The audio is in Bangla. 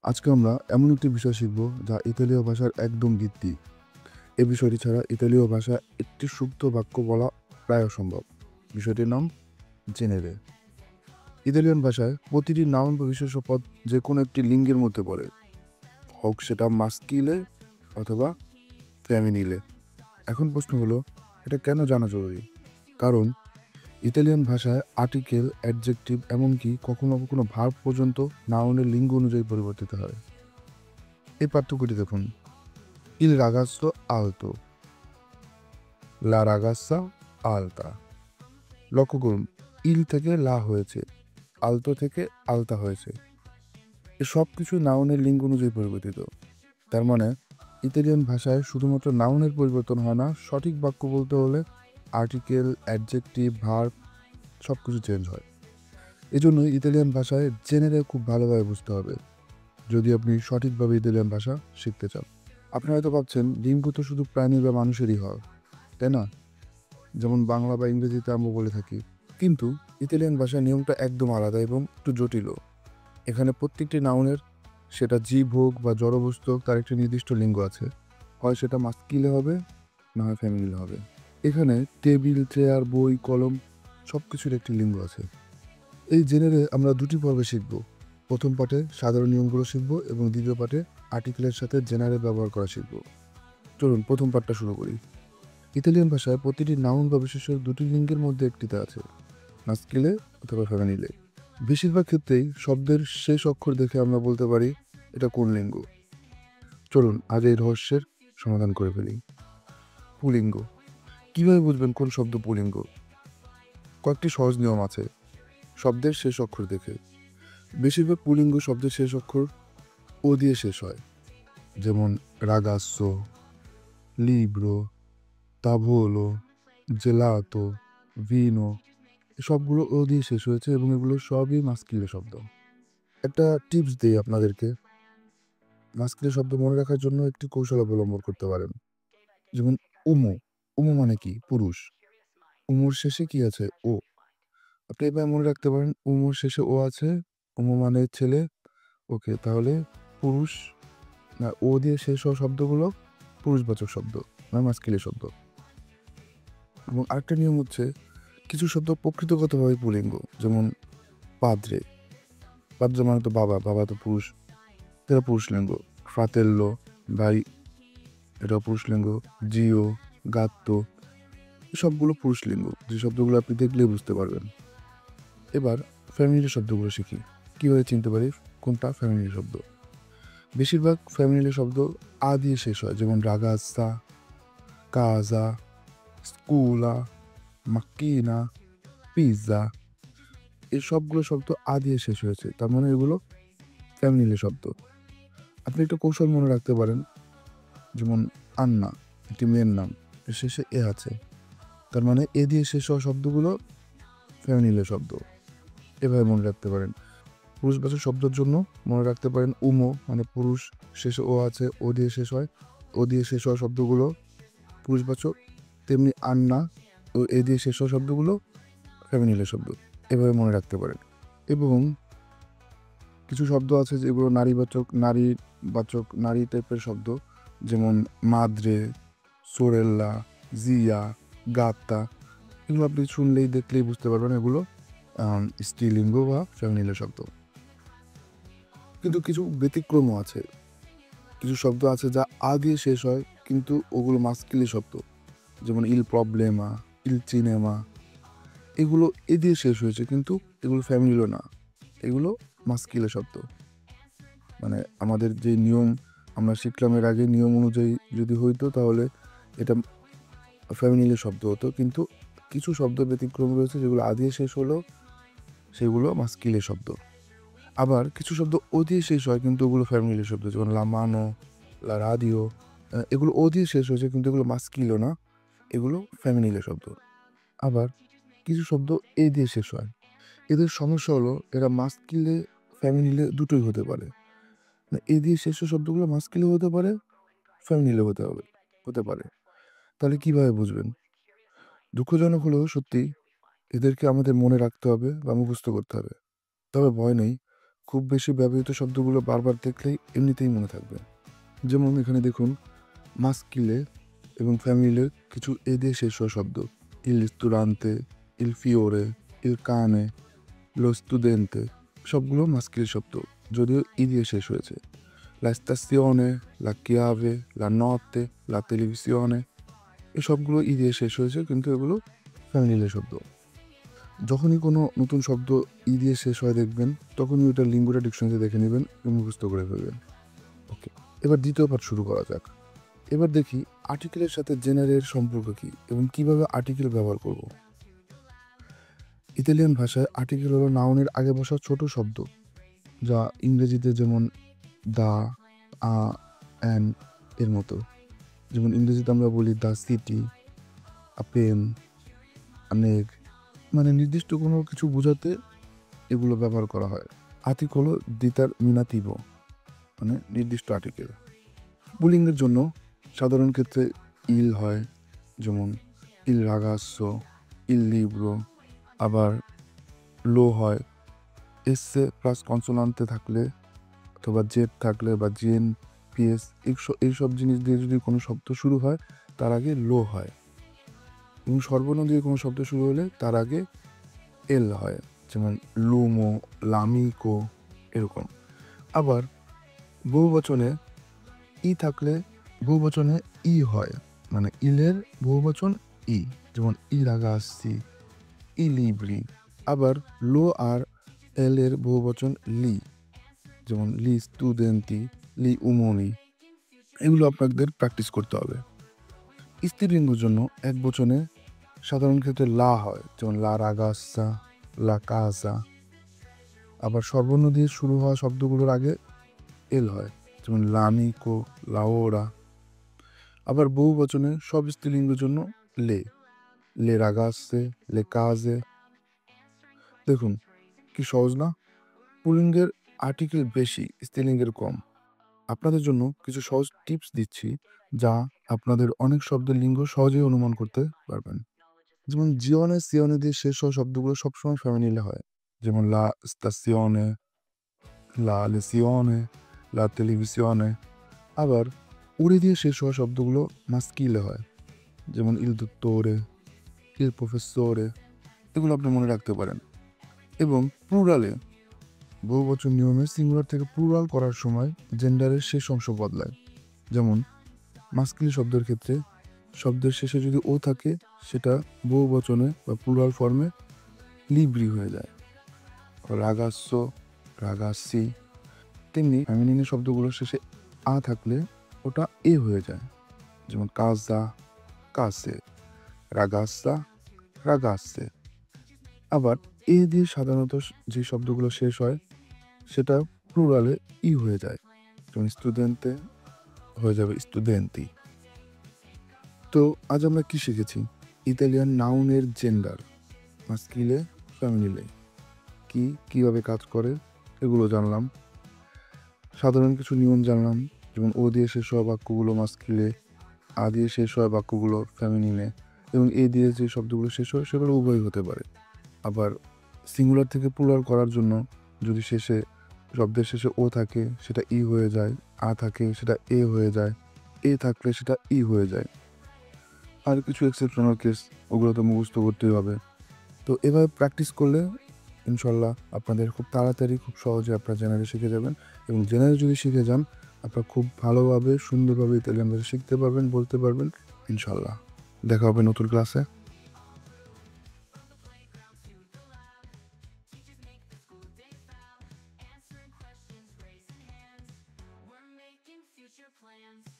আজকে আমরা এমন একটি বিষয় শিখব যা ইতালীয় ভাষার একদম ভিত্তি। এই বিষয়টি ছাড়া ইতালীয় ভাষায় একটি শুদ্ধ বাক্য বলা প্রায় অসম্ভব। বিষয়টির নাম জেনেরে। ইতালিয়ান ভাষায় প্রতিটি নাউন বা বিশেষ্য পদ যে কোনো একটি লিঙ্গের মধ্যে পড়ে, হোক সেটা মাস্কিলে অথবা ফেমিনিলে। এখন প্রশ্ন হলো, এটা কেন জানা জরুরি? কারণ ইতালিয়ান ভাষায় আর্টিকেল, অ্যাডজেক্টিভ এমনকি কখনো কখনো ভার্ব পর্যন্ত নাউনের লিঙ্গ অনুযায়ী পরিবর্তিত হয়। এই পার্থক্যটি দেখুন: Il ragazzo alto, la ragazza alta। লক্ষ্য করুন, ইল থেকে লা হয়েছে, আলতো থেকে আলতা হয়েছে। এ সব কিছু নাউনের লিঙ্গ অনুযায়ী পরিবর্তিত। তার মানে ইতালিয়ান ভাষায় শুধুমাত্র নাউনের পরিবর্তন হয় না, সঠিক বাক্য বলতে হলে আর্টিকেল, অ্যাডজেক্টিভ, ভার্ব সব কিছু চেঞ্জ হয়। এজন্য ইতালিয়ান ভাষায় জেনেরে খুব ভালোভাবে বুঝতে হবে যদি আপনি সঠিকভাবে ইতালিয়ান ভাষা শিখতে চান। আপনারা হয়তো ভাবছেন লিঙ্গ তো শুধু প্রাণী বা মানুষেরই হয়, তাই না? যেমন বাংলা বা ইংরেজিতে আমরা বলে থাকি। কিন্তু ইতালিয়ান ভাষার নিয়মটা একদম আলাদা এবং একটু জটিলও। এখানে প্রত্যেকটি নাউনের, সেটা জীব হোক বা জড়বস্তু হোক, তার একটি নির্দিষ্ট লিঙ্গ আছে। হয় সেটা মাস্কিলে হবে, না হয় ফেমিনিলে হবে। এখানে টেবিল, চেয়ার, বই, কলম সব কিছুর একটি লিঙ্গ আছে। এই জেনেরে আমরা দুটি পর্বে শিখব। প্রথম পাঠে সাধারণ নিয়মগুলো শিখব এবং দ্বিতীয় পাঠে আর্টিকেলের সাথে জেনারে ব্যবহার করা শিখব। চলুন প্রথম পাঠটা শুরু করি। ইতালিয়ান ভাষায় প্রতিটি নাউন বা বিশেষ্য দুটি লিঙ্গের মধ্যে একটিতে আছে, মাস্কিলে অথবা ফেমিনিলে। বেশিরভাগ ক্ষেত্রেই শব্দের শেষ অক্ষর দেখে আমরা বলতে পারি এটা কোন লিঙ্গ। চলুন আজ এই রহস্যের সমাধান করে ফেলি। পুলিঙ্গ। কিভাবে বুঝবেন কোন শব্দ পুলিঙ্গ? কয়েকটি সহজ নিয়ম আছে শব্দের শেষ অক্ষর দেখে। বেশিরভাগ পুলিঙ্গ শব্দের শেষ অক্ষর ও দিয়ে শেষ হয়, যেমন রাগাসো, লিব্রো, তাভোলো, জেলাতো, ভিনো। সবগুলো ও দিয়ে শেষ হয়েছে এবং এগুলো সবই মাস্কিলে শব্দ। একটা টিপস দিই আপনাদেরকে, মাস্কিলে শব্দ মনে রাখার জন্য একটি কৌশল অবলম্বন করতে পারেন। যেমন উমো। উমো মানে কি? পুরুষ। উমোর শেষে কি আছে? ও। আপনি এভাবে মনে রাখতে পারেন, উমোর শেষে ও আছে, উমো মানে ছেলে। ওকে, তাহলে পুরুষ, না, ও দিয়ে শেষ হওয়া শব্দগুলো পুরুষবাচক শব্দ, না মাস্কিলে শব্দ। এবং আরেকটা নিয়ম হচ্ছে, কিছু শব্দ প্রকৃতিগতভাবে পুলিঙ্গ, যেমন পাদ্রে। পাদ্রে মানে তো বাবা, বাবা তো পুরুষ, এটা পুরুষলিঙ্গ। ফ্রাতেল্লো, ভাই, এটাও পুরুষলিঙ্গ। জিও, গাত্তো, সবগুলো পুরুষলিঙ্গ, যে শব্দগুলো আপনি দেখলেই বুঝতে পারবেন। এবার ফ্যামিলি শব্দগুলো শিখি। কীভাবে চিনতে পারি কোনটা ফ্যামিলি শব্দ? বেশিরভাগ ফ্যামিলি শব্দ আ দিয়ে শেষ হয়, যেমন রাগাস্তা, কাজা, স্কুলা, মাক্কিনা, পিৎজা। এই সবগুলো শব্দ আ দিয়ে শেষ হয়েছে, তার মানে এগুলো ফ্যামিলি শব্দ। আপনি একটা কৌশল মনে রাখতে পারেন, যেমন আন্না একটি মেয়ের নাম, এর শেষে এ আছে, তার মানে এ দিয়ে শেষ হওয়া শব্দগুলো ফ্যামিলি শব্দ। এভাবে মনে রাখতে পারেন। পুরুষবাচক শব্দের জন্য মনে রাখতে পারেন উমো মানে পুরুষ, শেষে ও আছে, ও দিয়ে শেষ হয়, ও দিয়ে শেষ হওয়া শব্দগুলো পুরুষবাচক। তেমনি আন্না ও এ দিয়ে শেষ হওয়া শব্দগুলো ফ্যামিলি শব্দ। এভাবে মনে রাখতে পারেন। এবং কিছু শব্দ আছে যেগুলো নারীবাচক, নারী টাইপের শব্দ, যেমন মাদ্রে, সোরেল্লা, জিয়া, গাত্তা। এগুলো আপনি শুনলেই দেখলেই বুঝতে পারবেন এগুলো স্ত্রীলিঙ্গ বা ফ্যামিলি শব্দ। কিন্তু কিছু ব্যতিক্রমও আছে। কিছু শব্দ আছে যা আ দিয়ে শেষ হয় কিন্তু ওগুলো মাস্কিলি শব্দ, যেমন ইল প্রবলেমা, ইল চিনেমা। এগুলো এ দিয়ে শেষ হয়েছে কিন্তু এগুলো ফ্যামিলিও না, এগুলো মাস্কিলে শব্দ। মানে আমাদের যে নিয়ম আমরা শিখলাম এর আগে, নিয়ম অনুযায়ী যদি হইতো তাহলে এটা ফ্যামিলি শব্দ হতো, কিন্তু কিছু শব্দ ব্যতিক্রম রয়েছে যেগুলো আ দিয়ে শেষ হলেও সেগুলো মাস্কিলে শব্দ। আবার কিছু শব্দ ও দিয়ে শেষ হয় কিন্তু ওগুলো ফ্যামিলি শব্দ, যেমন লা মানো, লা রাদিও। এগুলো ও দিয়ে শেষ হয়েছে কিন্তু এগুলো মাস্কিলো না, এগুলো ফ্যামিলি শব্দ। আবার কিছু শব্দ এ দিয়ে শেষ হয়। এদের সমস্যা হলো এরা মাস্কিলে, ফ্যামিলিলে দুটোই হতে পারে। না, এ দিয়ে শেষ হওয়া শব্দগুলো মাস্কিলেও হতে পারে, ফ্যামিলিলেও হতে পারে। তাহলে কিভাবে বুঝবেন? দুঃখজনক হলেও সত্যি, এদেরকে আমাদের মনে রাখতে হবে বা মুখস্থ করতে হবে। তবে ভয় নেই, খুব বেশি ব্যবহৃত শব্দগুলো বারবার দেখলেই এমনিতেই মনে থাকবে। যেমন এখানে দেখুন, মাস্কিলে এবং ফ্যামিলির কিছু এ দিয়ে শেষ হওয়া শব্দ। ইল রিস্টোরান্তে, ইল ফিওরে, ইল কানে, লো স্টুডেন্তে, সবগুলো মাস্কিল শব্দ, যদিও ই দিয়ে শেষ হয়েছে। লা স্তাসিওনে, লা চিয়াভে, লা নতে, লা টেলিভিশনে, এই সবগুলো ই দিয়ে শেষ হয়েছে, কিন্তু এগুলো ফ্যামিলির শব্দ। যখনই কোনো নতুন শব্দ ই দিয়ে শেষ হয় দেখবেন, তখনই ওটার লিঙ্গুটা ডিকশনারিতে দেখে নেবেন এবং মুখস্থ করে ফেলবেন। ওকে, এবার দ্বিতীয় পাঠ শুরু করা যাক। এবার দেখি আর্টিকেলের সাথে জেনারের সম্পর্ক কী এবং কিভাবে আর্টিকেল ব্যবহার করব। ইতালিয়ান ভাষায় আর্টিকেল হলো নাউনের আগে বসা ছোট শব্দ, যা ইংরেজিতে যেমন দা, আ, অ্যান এর মতো। যেমন ইংরেজিতে আমরা বলি দ্য সিটি, আপেন, আনেগ, মানে নির্দিষ্ট কোনো কিছু বোঝাতে এগুলো ব্যবহার করা হয়। আতিক হলো দিতার মিনাতিভ, মানে নির্দিষ্ট আর্টিকেল। পুলিংয়ের জন্য সাধারণ ক্ষেত্রে ইল হয়, যেমন ইল রাগাসো, ইল লিব্রো। আবার লো হয় এসে প্লাস কনসোনান্তে থাকলে, অথবা জেড থাকলে, বা জিএন, পিএস, এইসব জিনিস দিয়ে যদি কোনো শব্দ শুরু হয় তার আগে লো হয়। এবং সর্বর্ণ দিয়ে কোনো শব্দ শুরু হলে তার আগে এল হয়, যেমন লুমো, লামিকো, এরকম। আবার বহুবচনে ই থাকলে বহুবচনে ই হয়, মানে ইলের বহুবচন ই, যেমন ই রাগাসি, ই লিব্রি। আবার লো আর এল এর বহুবচন লি, যেমন লি স্টুডেন্টি, লি উমনি। এগুলো আপনাদের প্র্যাকটিস করতে হবে। স্ত্রীলিঙ্গের জন্য এক বচনে সাধারণ ক্ষেত্রে লা হয়, যেমন লা রাগাসা, লা কাসা। আবার সর্বর্ণ দিয়ে শুরু হওয়া শব্দগুলোর আগে এল হয়, যেমন লামিকো, লাওরা। আবার বহু বচনে সব স্ত্রীলিঙ্গের জন্য লে, লে রাগাসে, লে কাজে। দেখুন কি সহজ না? পুলিঙ্গের আর্টিকেল বেশি, স্ত্রীলিঙ্গের কম। আপনাদের জন্য কিছু সহজ টিপস দিচ্ছি, যা আপনাদের অনেক শব্দের লিঙ্গ সহজেই অনুমান করতে পারবেন। যেমন জিওনে সিওনে দিয়ে শেষ হওয়া শব্দগুলো সবসময় ফেমিনিলে হয়, যেমন লা স্তাসিওনে, লা লেসিওনে, লা টেলিভিশনে। আবার উড়ে দিয়ে শেষ হওয়া শব্দগুলো মাস্কিলে হয়, যেমন ইল দুত্তোরে, ইল প্রফেসরে। এগুলো আপনি মনে রাখতে পারেন। এবং প্লুরালে বহুবচন নিয়মে সিঙ্গুলার থেকে প্লুরাল করার সময় জেন্ডারের শেষ অংশ বদলায়। যেমন মাস্কিল শব্দের ক্ষেত্রে শব্দের শেষে যদি ও থাকে, সেটা বহুবচনে বা প্লুরাল ফর্মে লিব্রি হয়ে যায়, রাগাস্সো, রাগাসি। তেমনি ফ্যামিলিনের শব্দগুলোর শেষে আ থাকলে ওটা এ হয়ে যায়, যেমন কাজা, কাসে, রাগাসা, রাগাসে। আবার এ দিয়ে সাধারণত যে শব্দগুলো শেষ হয় সেটা প্লুরালে ই হয়ে যায়, যেমন স্টুডেন্টে হয়ে যাবে স্টুডেন্টি। তো আজ আমরা কি শিখেছি? ইতালিয়ান নাউনের জেন্ডার, মাস্কিলে, ফ্যামিলিলে কিভাবে কাজ করে এগুলো জানলাম। সাধারণ কিছু নিয়ম জানলাম, যেমন ও দিয়ে শেষ হওয়া বাক্যগুলো মাস্কিলে, আ দিয়ে শেষ হওয়া বাক্যগুলো ফ্যামিলিনে, এবং এ দিয়ে যে শব্দগুলো শেষ হয় সেগুলো উভয় হতে পারে। আবার সিঙ্গুলার থেকে প্লুরাল করার জন্য যদি শব্দের শেষে ও থাকে সেটা ই হয়ে যায়, আ থাকে সেটা এ হয়ে যায়, এ থাকলে সেটা ই হয়ে যায়। আর কিছু এক্সেপশনাল কেস, ওগুলো তো মুখস্থ করতেই হবে। তো এভাবে প্র্যাকটিস করলে ইনশাল্লাহ আপনাদের খুব তাড়াতাড়ি, খুব সহজে আপনারা জেনারে শিখে যাবেন। এবং জেনারে যদি শিখে যান, আপনারা খুব ভালোভাবে, সুন্দরভাবে ইতালিয়ান ভাষা শিখতে পারবেন, বলতে পারবেন ইনশাল্লাহ। দেখা হবে নতুন ক্লাসে। Future plans.